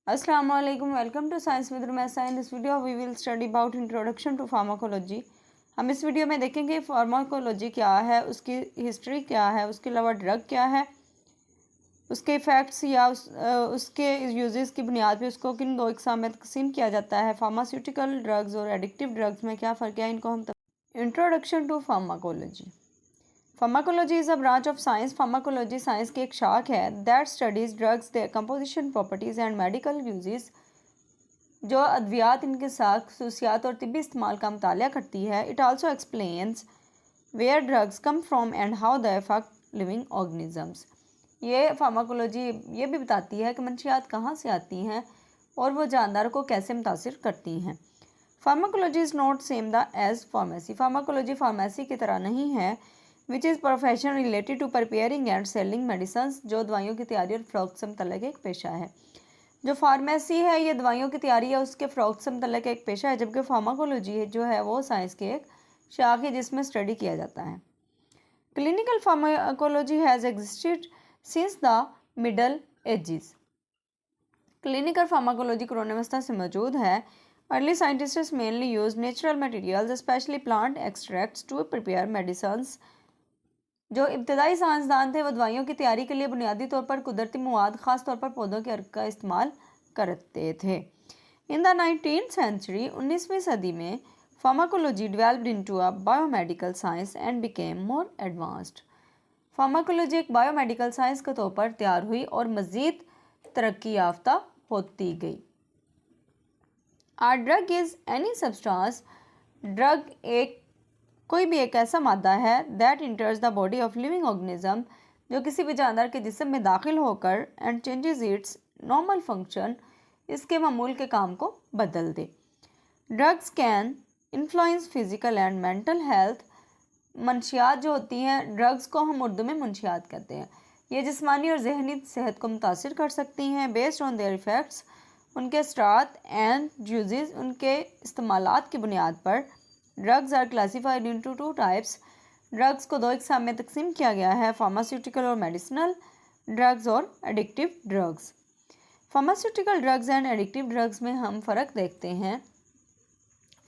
Assalamu alaikum. Welcome to Science with Rumesa. In this video we will study about introduction to pharmacology. हम इस video में देखेंगे pharmacology क्या है, उसकी हिस्ट्री क्या है, उसके अलावा ड्रग क्या है, उसके इफ़ेक्ट्स या उसके यूजेस की बुनियाद पे उसको किन दो इकसाम में तकसीम किया जाता है, फार्मास्यूटिकल ड्रग्स और एडिक्टिव ड्रग्स में क्या फ़र्क है, इनको हम introduction to pharmacology. Pharmacology is a branch of science. Pharmacology science की एक शाख है that studies drugs, their composition, properties and medical uses, जो अद्वियात, इनके साथ खसूसियात और तिब्बी इस्तेमाल का मुतालिया करती है. It also explains where drugs come from and how they affect living organisms. ये फार्माकोलॉजी ये भी बताती है कि मंशियात कहाँ से आती हैं और वो जानदारों को कैसे मुतासिर करती हैं. Pharmacology is not same the as pharmacy. Pharmacology pharmacy की तरह नहीं है. Which is profession related to preparing and selling medicines, जो दवाइयों की तैयारी और फ़रोख्त से मुतल्लिक़ एक पेशा है. जो फार्मेसी है ये दवाइयों की तैयारी या उसके फ़रोख्त से मुतल्लिक़ एक पेशा है, जबकि फार्माकोलॉजी जो है वो साइंस की एक शाख है जिसमें स्टडी किया जाता है. Clinical pharmacology has existed since the middle ages. Clinical pharmacology कुरान वस्ता से मौजूद है. Early scientists mainly use natural materials specially plant extracts to prepare medicines. जो इब्तदाई साइंसदान थे वो दवाइयों की तैयारी के लिए बुनियादी तौर पर कुदरती मवाद, ख़ास तौर पर पौधों के अर्क का इस्तेमाल करते थे. इन द 19th सेंचुरी 19वीं सदी में pharmacology developed into a biomedical science and became more advanced. Pharmacology एक बायोमेडिकल साइंस के तौर पर तैयार हुई और मज़ीद तरक्की याफ्ता होती गई. A drug is any substance. Drug कोई भी एक ऐसा मादा है that enters the body of living organism, जो किसी भी जानवर के जिस्म में दाखिल होकर and changes its normal function, इसके मामूल के काम को बदल दे. Drugs can influence physical and mental health. मंशियात जो होती हैं, ड्रग्स को हम उर्दू में मुंशियात कहते हैं, ये जिस्मानी और जहनी सेहत को मुतासिर कर सकती हैं. बेस्ड ऑन देयर इफ़ेक्ट्स, उनके असरात एंड यूजेस, उनके इस्तेमालात की बुनियाद पर drugs are classified into two types. Drugs को दो इकसाम में तकसीम किया गया है, फार्मास्यूटिकल और मेडिसिनल ड्रग्स और addictive drugs. Pharmaceutical drugs and addictive drugs में हम फ़र्क देखते हैं.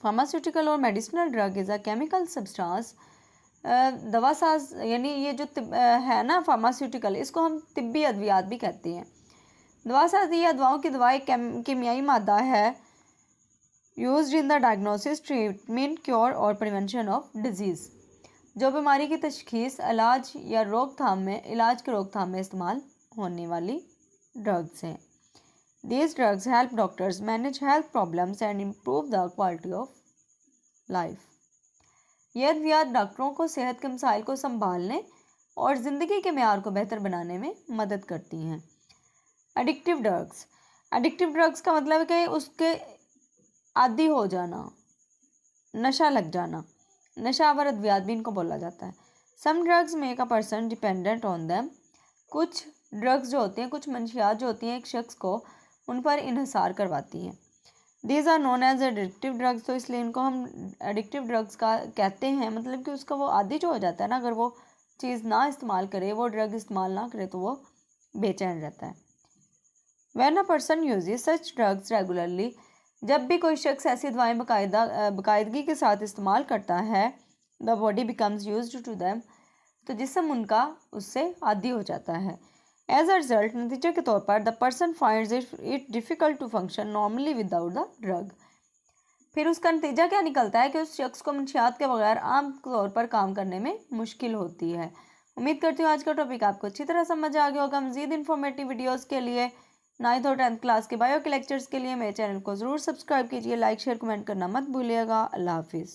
फार्मास्यूटिकल और medicinal drug is a chemical substance. दवा साज यानी ये जो है ना फार्मास्यूटिकल, इसको हम तिब्बी अद्वियात भी कहते हैं. दवा साज या दवाओं की दवा एक कीमियाई मादा है used in the diagnosis, treatment, cure और प्रिवेंशन ऑफ डिजीज़, जो बीमारी की तशखीस, इलाज या इलाज के रोकथाम में इस्तेमाल होने वाली ड्रग्स हैं. These drugs help doctors manage health problems and improve the quality of life. ये अद्वियात डॉक्टरों को सेहत के मसाइल को संभालने और ज़िंदगी के मेयार को बेहतर बनाने में मदद करती हैं. Addictive drugs. एडिक्टिव ड्रग्स का मतलब है कि उसके आदी हो जाना, नशा लग जाना. नशावर अद्वियात भी इनको बोला जाता है. Some drugs make a person dependent on them. कुछ ड्रग्स जो होती हैं, कुछ मंशियात जो होती हैं, एक शख्स को उन पर इन्हिसार करवाती हैं. These are known as addictive drugs. तो इसलिए इनको हम एडिक्टिव ड्रग्स का कहते हैं, मतलब कि उसका वो आदी जो हो जाता है ना, अगर वो चीज़ ना इस्तेमाल करे, वो ड्रग इस्तेमाल ना करे, तो वो बेचैन रहता है. When a person uses such drugs regularly, जब भी कोई शख्स ऐसी दवाएं बाकायदगी के साथ इस्तेमाल करता है, the body becomes used to them, तो जिस्म उनका उससे आदी हो जाता है. एज अ रिजल्ट, नतीजे के तौर पर, the person finds it difficult to function normally without the drug. फिर उसका नतीजा क्या निकलता है कि उस शख्स को मंशियात के बगैर आम तौर पर काम करने में मुश्किल होती है. उम्मीद करती हूँ आज का टॉपिक आपको अच्छी तरह समझ आ गया होगा. मज़ीद इन्फॉर्मेटिव वीडियोज़ के लिए 9th और 10th क्लास के बायो के लेक्चर्स के लिए मेरे चैनल को ज़रूर सब्सक्राइब कीजिए. लाइक शेयर कमेंट करना मत भूलिएगा. अल्लाह हाफिज़.